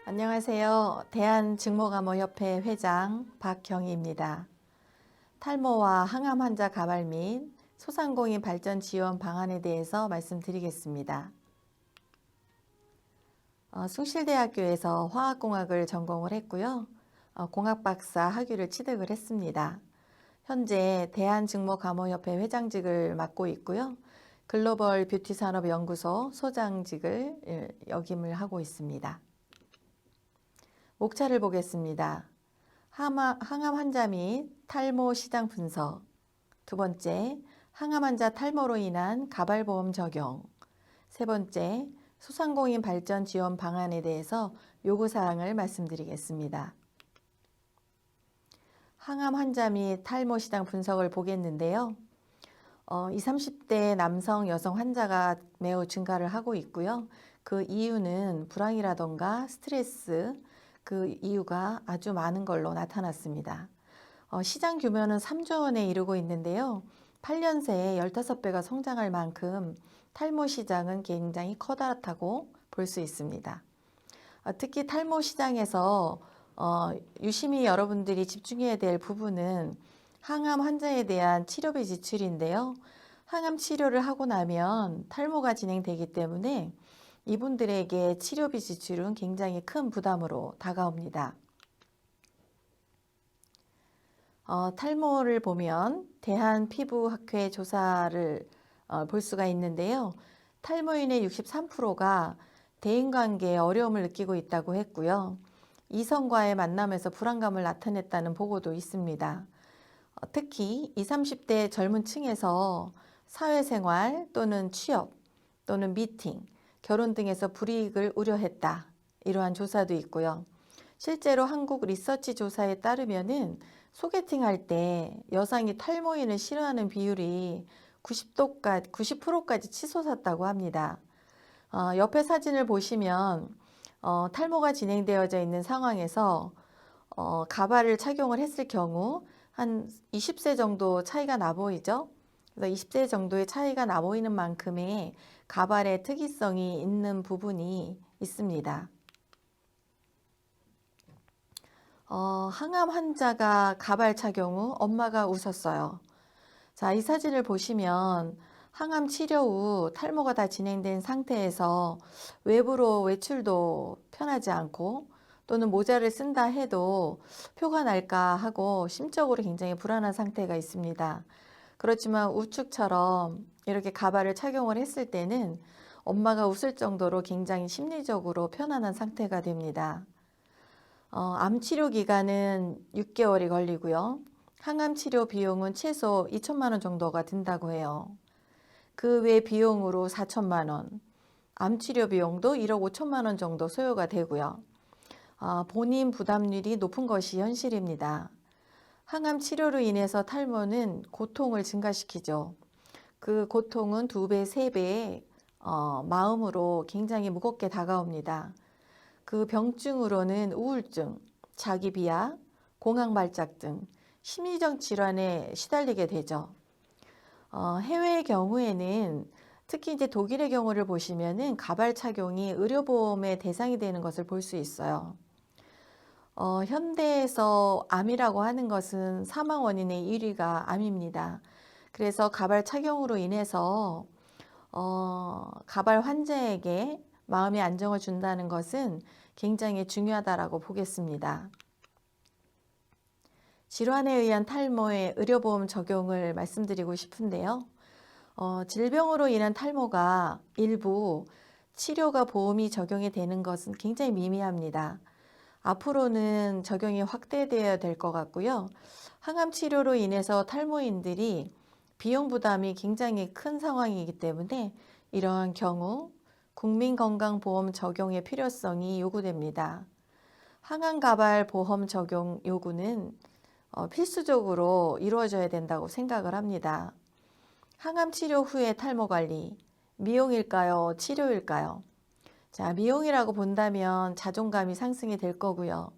안녕하세요. 대한증모가모협회 회장 박경희입니다. 탈모와 항암 환자 가발 및 소상공인 발전 지원 방안에 대해서 말씀드리겠습니다. 숭실대학교에서 화학공학을 전공을 했고요. 공학박사 학위를 취득을 했습니다. 현재 대한증모가모협회 회장직을 맡고 있고요. 글로벌 뷰티산업연구소 소장직을 역임을 하고 있습니다. 목차를 보겠습니다. 항암 환자 및 탈모 시장 분석. 두 번째, 항암 환자 탈모로 인한 가발보험 적용. 세 번째, 소상공인 발전 지원 방안에 대해서 요구사항을 말씀드리겠습니다. 항암 환자 및 탈모 시장 분석을 보겠는데요. 20, 30대 남성, 여성 환자가 매우 증가를 하고 있고요. 그 이유는 불황이라던가 스트레스, 그 이유가 아주 많은 걸로 나타났습니다. 시장 규모는 3조 원에 이르고 있는데요. 8년 새에 15배가 성장할 만큼 탈모 시장은 굉장히 커다랗다고 볼 수 있습니다. 특히 탈모 시장에서 유심히 여러분들이 집중해야 될 부분은 항암 환자에 대한 치료비 지출인데요. 항암 치료를 하고 나면 탈모가 진행되기 때문에 이분들에게 치료비 지출은 굉장히 큰 부담으로 다가옵니다. 탈모를 보면 대한피부학회 조사를 볼 수가 있는데요. 탈모인의 63%가 대인관계에 어려움을 느끼고 있다고 했고요. 이성과의 만남에서 불안감을 나타냈다는 보고도 있습니다. 특히 20, 30대 젊은 층에서 사회생활 또는 취업 또는 미팅, 결혼 등에서 불이익을 우려했다. 이러한 조사도 있고요. 실제로 한국 리서치 조사에 따르면은 소개팅할 때 여성이 탈모인을 싫어하는 비율이 90%까지 치솟았다고 합니다. 옆에 사진을 보시면 탈모가 진행되어져 있는 상황에서 가발을 착용을 했을 경우 한 20세 정도 차이가 나 보이죠? 그래서 20세 정도의 차이가 나 보이는 만큼의 가발의 특이성이 있는 부분이 있습니다. 항암 환자가 가발 착용 후 엄마가 웃었어요. 자, 이 사진을 보시면 항암 치료 후 탈모가 다 진행된 상태에서 외부로 외출도 편하지 않고 또는 모자를 쓴다 해도 표가 날까 하고 심적으로 굉장히 불안한 상태가 있습니다. 그렇지만 우측처럼 이렇게 가발을 착용을 했을 때는 엄마가 웃을 정도로 굉장히 심리적으로 편안한 상태가 됩니다. 암 치료 기간은 6개월이 걸리고요. 항암 치료 비용은 최소 2천만 원 정도가 든다고 해요. 그 외 비용으로 4천만 원, 암 치료 비용도 1억 5천만 원 정도 소요가 되고요. 본인 부담률이 높은 것이 현실입니다. 항암 치료로 인해서 탈모는 고통을 증가시키죠. 그 고통은 2배, 3배의 마음으로 굉장히 무겁게 다가옵니다. 그 병증으로는 우울증, 자기비하, 공황발작 등 심리적 질환에 시달리게 되죠. 해외의 경우에는 특히 이제 독일의 경우를 보시면은 가발 착용이 의료보험의 대상이 되는 것을 볼 수 있어요. 현대에서 암이라고 하는 것은 사망 원인의 1위가 암입니다. 그래서 가발 착용으로 인해서 가발 환자에게 마음의 안정을 준다는 것은 굉장히 중요하다고 보겠습니다. 질환에 의한 탈모의 의료보험 적용을 말씀드리고 싶은데요. 질병으로 인한 탈모가 일부 치료가 보험이 적용이 되는 것은 굉장히 미미합니다. 앞으로는 적용이 확대되어야 될 것 같고요. 항암 치료로 인해서 탈모인들이 비용 부담이 굉장히 큰 상황이기 때문에 이러한 경우 국민건강보험 적용의 필요성이 요구됩니다. 항암가발보험 적용 요구는 필수적으로 이루어져야 된다고 생각을 합니다. 항암 치료 후의 탈모 관리, 미용일까요? 치료일까요? 자, 미용이라고 본다면 자존감이 상승이 될 거고요.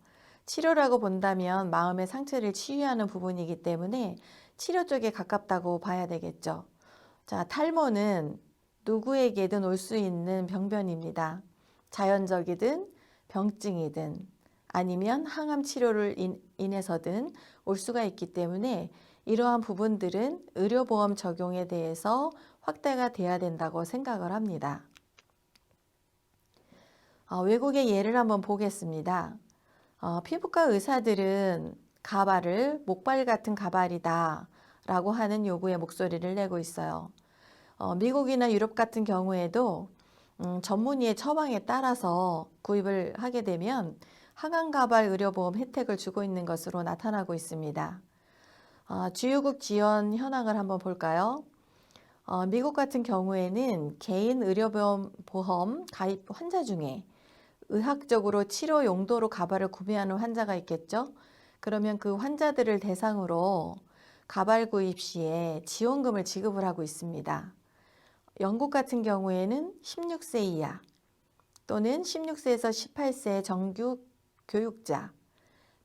치료라고 본다면 마음의 상처를 치유하는 부분이기 때문에 치료 쪽에 가깝다고 봐야 되겠죠. 자, 탈모는 누구에게든 올 수 있는 병변입니다. 자연적이든 병증이든 아니면 항암 치료를 인해서든 올 수가 있기 때문에 이러한 부분들은 의료보험 적용에 대해서 확대가 돼야 된다고 생각을 합니다. 외국의 예를 한번 보겠습니다. 피부과 의사들은 가발을 목발 같은 가발이다 라고 하는 요구의 목소리를 내고 있어요. 미국이나 유럽 같은 경우에도 전문의의 처방에 따라서 구입을 하게 되면 항암가발 의료보험 혜택을 주고 있는 것으로 나타나고 있습니다. 주요국 지원 현황을 한번 볼까요? 미국 같은 경우에는 개인 의료보험 가입 환자 중에 의학적으로 치료 용도로 가발을 구매하는 환자가 있겠죠? 그러면 그 환자들을 대상으로 가발 구입 시에 지원금을 지급을 하고 있습니다. 영국 같은 경우에는 16세 이하 또는 16세에서 18세 정규 교육자,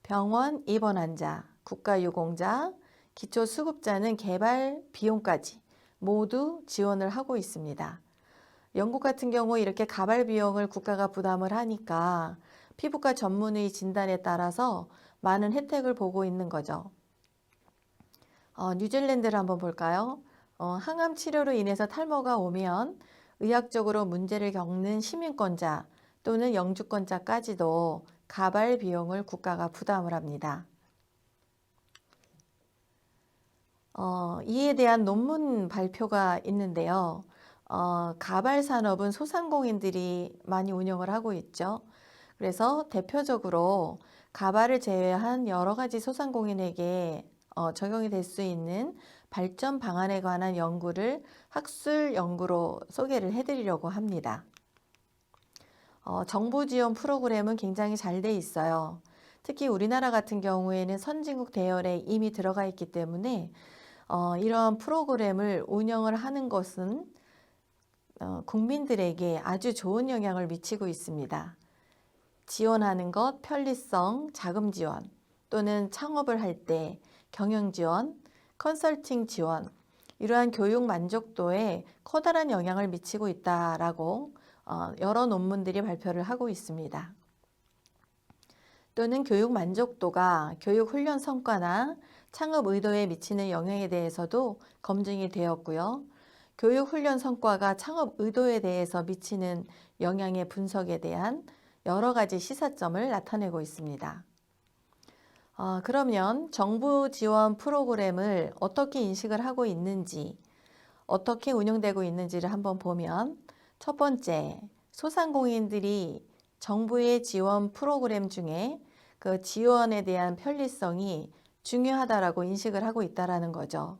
병원 입원 환자, 국가유공자, 기초수급자는 개발 비용까지 모두 지원을 하고 있습니다. 영국 같은 경우 이렇게 가발 비용을 국가가 부담을 하니까 피부과 전문의 진단에 따라서 많은 혜택을 보고 있는 거죠. 뉴질랜드를 한번 볼까요? 항암 치료로 인해서 탈모가 오면 의학적으로 문제를 겪는 시민권자 또는 영주권자까지도 가발 비용을 국가가 부담을 합니다. 이에 대한 논문 발표가 있는데요. 가발 산업은 소상공인들이 많이 운영을 하고 있죠. 그래서 대표적으로 가발을 제외한 여러 가지 소상공인에게 적용이 될 수 있는 발전 방안에 관한 연구를 학술 연구로 소개를 해드리려고 합니다. 정부 지원 프로그램은 굉장히 잘 돼 있어요. 특히 우리나라 같은 경우에는 선진국 대열에 이미 들어가 있기 때문에 이러한 프로그램을 운영을 하는 것은 국민들에게 아주 좋은 영향을 미치고 있습니다. 지원하는 것, 편리성, 자금 지원 또는 창업을 할 때 경영 지원, 컨설팅 지원, 이러한 교육 만족도에 커다란 영향을 미치고 있다라고 여러 논문들이 발표를 하고 있습니다. 또는 교육 만족도가 교육 훈련 성과나 창업 의도에 미치는 영향에 대해서도 검증이 되었고요. 교육 훈련 성과가 창업 의도에 대해서 미치는 영향의 분석에 대한 여러 가지 시사점을 나타내고 있습니다. 그러면 정부 지원 프로그램을 어떻게 인식을 하고 있는지, 어떻게 운영되고 있는지를 한번 보면 첫 번째, 소상공인들이 정부의 지원 프로그램 중에 그 지원에 대한 편리성이 중요하다라고 인식을 하고 있다라는 거죠.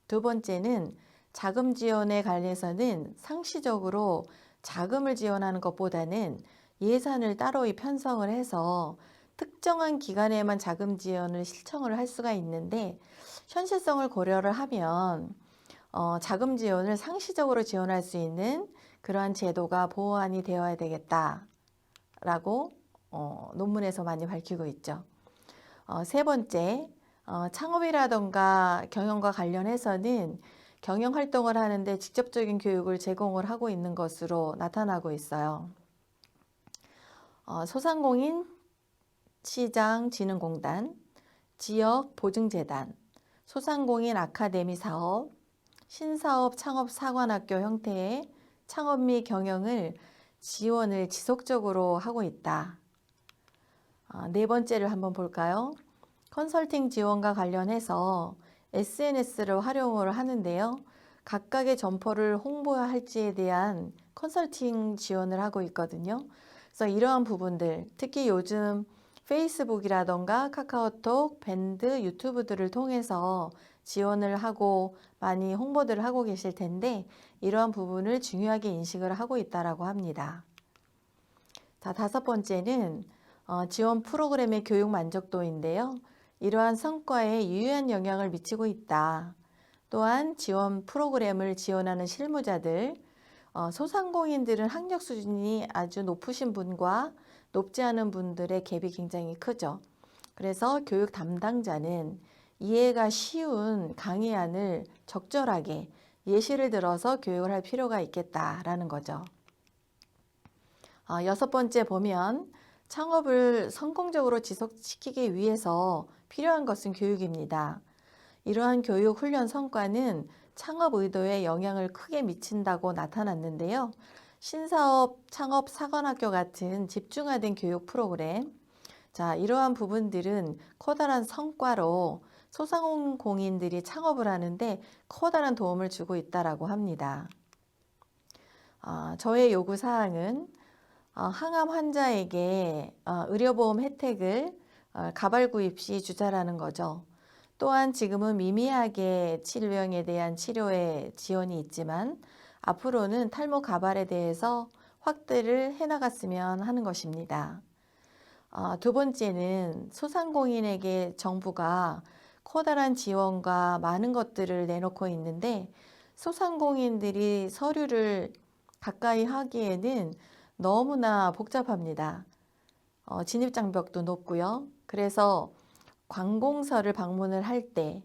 두 번째는 자금 지원에 관해서는 상시적으로 자금을 지원하는 것보다는 예산을 따로 편성을 해서 특정한 기간에만 자금 지원을 신청을 할 수가 있는데 현실성을 고려를 하면 자금 지원을 상시적으로 지원할 수 있는 그러한 제도가 보완이 되어야 되겠다라고 논문에서 많이 밝히고 있죠. 세 번째, 창업이라던가 경영과 관련해서는 경영 활동을 하는데 직접적인 교육을 제공을 하고 있는 것으로 나타나고 있어요. 소상공인 시장진흥공단, 지역보증재단, 소상공인 아카데미 사업, 신사업 창업 사관학교 형태의 창업 및 경영을 지원을 지속적으로 하고 있다. 네 번째를 한번 볼까요? 컨설팅 지원과 관련해서 SNS를 활용을 하는데요. 각각의 점포를 홍보할지에 대한 컨설팅 지원을 하고 있거든요. 그래서 이러한 부분들, 특히 요즘 페이스북이라던가 카카오톡, 밴드, 유튜브들을 통해서 지원을 하고 많이 홍보들을 하고 계실 텐데 이러한 부분을 중요하게 인식을 하고 있다라고 합니다. 자, 다섯 번째는 지원 프로그램의 교육 만족도인데요. 이러한 성과에 유효한 영향을 미치고 있다. 또한 지원 프로그램을 지원하는 실무자들, 소상공인들은 학력 수준이 아주 높으신 분과 높지 않은 분들의 갭이 굉장히 크죠. 그래서 교육 담당자는 이해가 쉬운 강의안을 적절하게 예시를 들어서 교육을 할 필요가 있겠다라는 거죠. 여섯 번째 보면 창업을 성공적으로 지속시키기 위해서 필요한 것은 교육입니다. 이러한 교육 훈련 성과는 창업 의도에 영향을 크게 미친다고 나타났는데요. 신사업, 창업, 사관학교 같은 집중화된 교육 프로그램, 자, 이러한 부분들은 커다란 성과로 소상공인들이 창업을 하는데 커다란 도움을 주고 있다라고 합니다. 저의 요구 사항은 항암 환자에게 의료보험 혜택을 가발 구입 시 주자라는 거죠. 또한 지금은 미미하게 치료형에 대한 치료에 지원이 있지만 앞으로는 탈모 가발에 대해서 확대를 해나갔으면 하는 것입니다. 두 번째는 소상공인에게 정부가 커다란 지원과 많은 것들을 내놓고 있는데 소상공인들이 서류를 가까이 하기에는 너무나 복잡합니다. 진입장벽도 높고요. 그래서 관공서를 방문을 할 때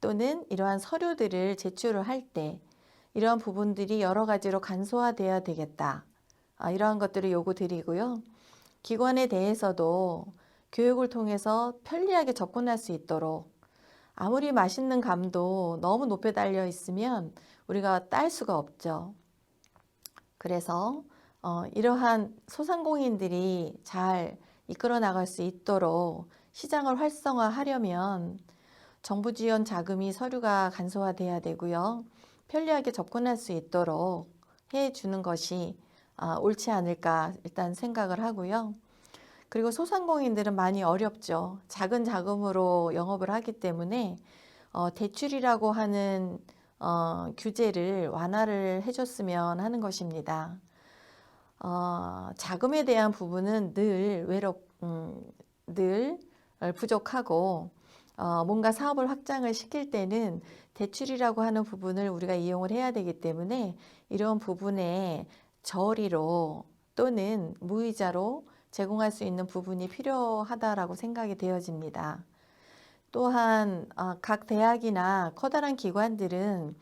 또는 이러한 서류들을 제출을 할 때 이러한 부분들이 여러 가지로 간소화되어야 되겠다. 이러한 것들을 요구드리고요. 기관에 대해서도 교육을 통해서 편리하게 접근할 수 있도록 아무리 맛있는 감도 너무 높이 달려 있으면 우리가 딸 수가 없죠. 그래서 이러한 소상공인들이 잘 이끌어 나갈 수 있도록 시장을 활성화하려면 정부 지원 자금이 서류가 간소화돼야 되고요. 편리하게 접근할 수 있도록 해주는 것이 옳지 않을까 일단 생각을 하고요. 그리고 소상공인들은 많이 어렵죠. 작은 자금으로 영업을 하기 때문에 대출이라고 하는 규제를 완화를 해줬으면 하는 것입니다. 자금에 대한 부분은 늘 부족하고 뭔가 사업을 확장을 시킬 때는 대출이라고 하는 부분을 우리가 이용을 해야 되기 때문에 이런 부분에 저리로 또는 무이자로 제공할 수 있는 부분이 필요하다라고 생각이 되어집니다. 또한 각 대학이나 커다란 기관들은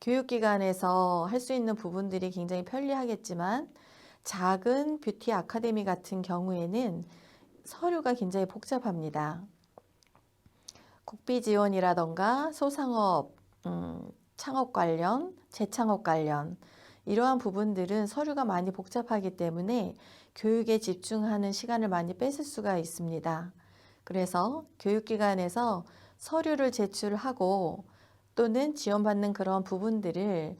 교육기관에서 할 수 있는 부분들이 굉장히 편리하겠지만 작은 뷰티 아카데미 같은 경우에는 서류가 굉장히 복잡합니다. 국비 지원이라던가 소상업, 창업 관련, 재창업 관련 이러한 부분들은 서류가 많이 복잡하기 때문에 교육에 집중하는 시간을 많이 뺏을 수가 있습니다. 그래서 교육기관에서 서류를 제출하고 또는 지원받는 그런 부분들을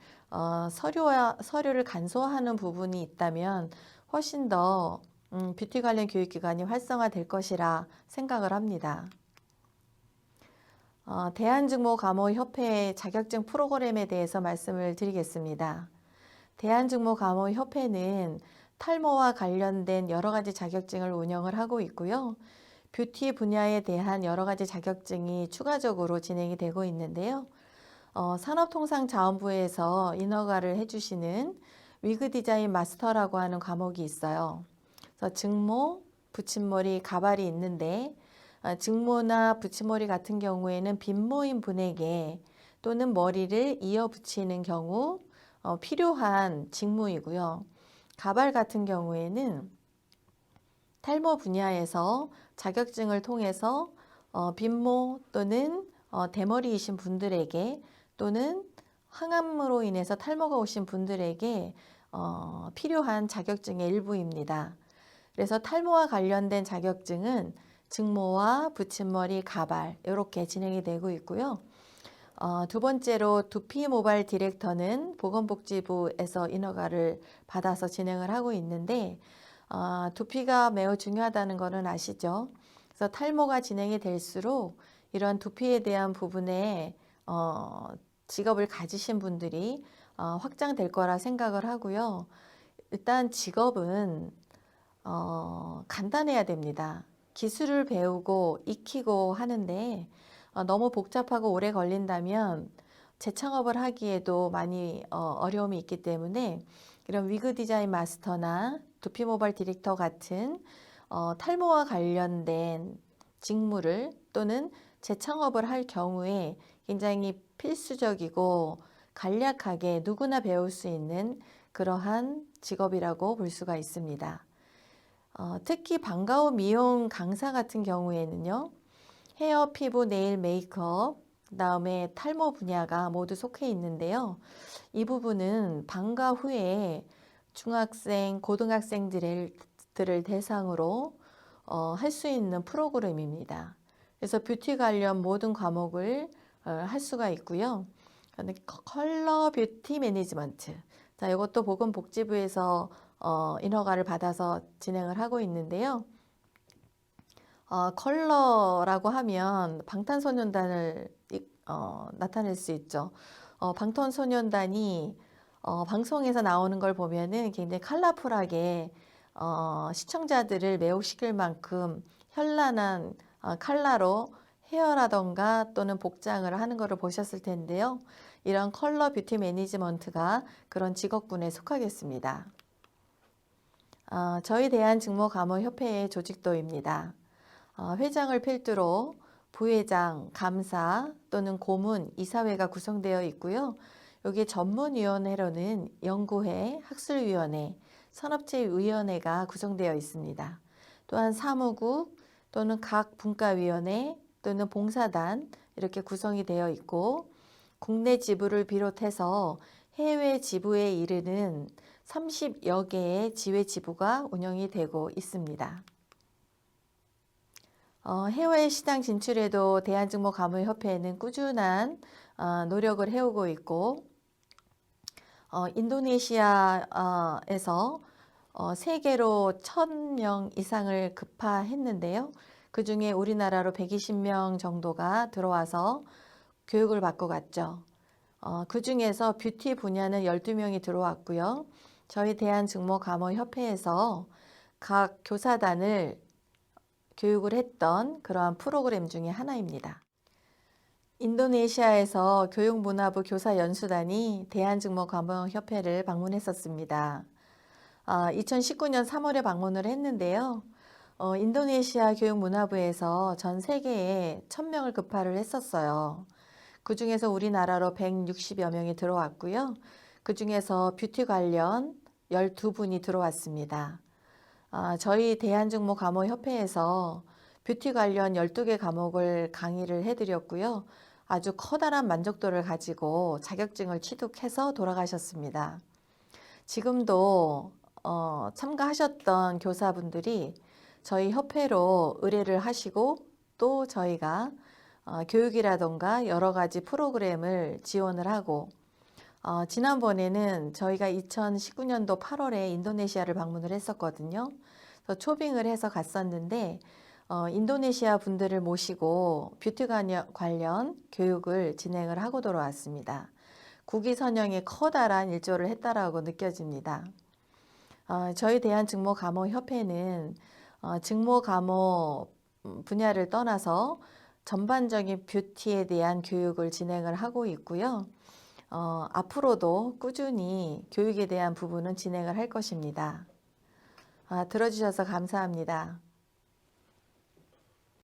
서류를 간소화하는 부분이 있다면 훨씬 더 뷰티 관련 교육기관이 활성화될 것이라 생각을 합니다. 대한증모감호협회의 자격증 프로그램에 대해서 말씀을 드리겠습니다. 대한증모감호협회는 탈모와 관련된 여러 가지 자격증을 운영을 하고 있고요. 뷰티 분야에 대한 여러 가지 자격증이 추가적으로 진행이 되고 있는데요. 산업통상자원부에서 인허가를 해주시는 위그 디자인 마스터라고 하는 과목이 있어요. 그래서 증모, 붙임머리, 가발이 있는데 증모나 붙임머리 같은 경우에는 빈모인 분에게 또는 머리를 이어 붙이는 경우 필요한 직무이고요. 가발 같은 경우에는 탈모 분야에서 자격증을 통해서 빈모 또는 대머리이신 분들에게 또는 항암으로 인해서 탈모가 오신 분들에게 필요한 자격증의 일부입니다. 그래서 탈모와 관련된 자격증은 증모와 붙임머리, 가발 이렇게 진행이 되고 있고요. 두 번째로 두피 모발 디렉터는 보건복지부에서 인허가를 받아서 진행을 하고 있는데 두피가 매우 중요하다는 것은 아시죠? 그래서 탈모가 진행이 될수록 이런 두피에 대한 부분에 직업을 가지신 분들이 확장될 거라 생각을 하고요. 일단 직업은 간단해야 됩니다. 기술을 배우고 익히고 하는데 너무 복잡하고 오래 걸린다면 재창업을 하기에도 많이 어려움이 있기 때문에 이런 위그 디자인 마스터나 두피 모발 디렉터 같은 탈모와 관련된 직무를 또는 재창업을 할 경우에 굉장히 필수적이고 간략하게 누구나 배울 수 있는 그러한 직업이라고 볼 수가 있습니다. 특히 방과후 미용 강사 같은 경우에는요. 헤어, 피부, 네일, 메이크업, 그다음에 탈모 분야가 모두 속해 있는데요. 이 부분은 방과 후에 중학생, 고등학생들을 대상으로 할 수 있는 프로그램입니다. 그래서 뷰티 관련 모든 과목을 할 수가 있고요. 컬러 뷰티 매니지먼트. 자, 이것도 보건복지부에서 인허가를 받아서 진행을 하고 있는데요. 컬러라고 하면 방탄소년단을 나타낼 수 있죠. 방탄소년단이 방송에서 나오는 걸 보면은 굉장히 컬러풀하게 시청자들을 매혹시킬 만큼 현란한 컬러로 헤어라던가 또는 복장을 하는 것을 보셨을 텐데요. 이런 컬러 뷰티 매니지먼트가 그런 직업군에 속하겠습니다. 저희 대한직모감호협회의 조직도입니다. 회장을 필두로 부회장, 감사 또는 고문, 이사회가 구성되어 있고요. 여기 전문위원회로는 연구회, 학술위원회, 산업체위원회가 구성되어 있습니다. 또한 사무국 또는 각 분과위원회 또는 봉사단 이렇게 구성이 되어 있고 국내 지부를 비롯해서 해외 지부에 이르는 30여 개의 지회 지부가 운영이 되고 있습니다. 해외 시장 진출에도 대한직모감호협회는 꾸준한 노력을 해오고 있고 인도네시아에서 세계로 1000명 이상을 급파했는데요. 그 중에 우리나라로 120명 정도가 들어와서 교육을 받고 갔죠. 그 중에서 뷰티 분야는 12명이 들어왔고요. 저희 대한직모감호협회에서 각 교사단을 교육을 했던 그러한 프로그램 중에 하나입니다. 인도네시아에서 교육문화부 교사연수단이 대한직모감호협회를 방문했었습니다. 2019년 3월에 방문을 했는데요. 인도네시아 교육문화부에서 전 세계에 1000명을 급파를 했었어요. 그 중에서 우리나라로 160여 명이 들어왔고요. 그 중에서 뷰티 관련 12분이 들어왔습니다. 저희 대한직모감호협회에서 뷰티 관련 12개 과목을 강의를 해드렸고요. 아주 커다란 만족도를 가지고 자격증을 취득해서 돌아가셨습니다. 지금도 참가하셨던 교사분들이 저희 협회로 의뢰를 하시고 또 저희가 교육이라던가 여러 가지 프로그램을 지원을 하고 지난번에는 저희가 2019년도 8월에 인도네시아를 방문을 했었거든요. 그래서 초빙을 해서 갔었는데 인도네시아 분들을 모시고 뷰티 관련 교육을 진행을 하고 돌아왔습니다. 국위선양에 커다란 일조를 했다라고 느껴집니다. 저희 대한직모감호협회는 직모감호 분야를 떠나서 전반적인 뷰티에 대한 교육을 진행을 하고 있고요. 앞으로도 꾸준히 교육에 대한 부분은 진행을 할 것입니다. 들어주셔서 감사합니다.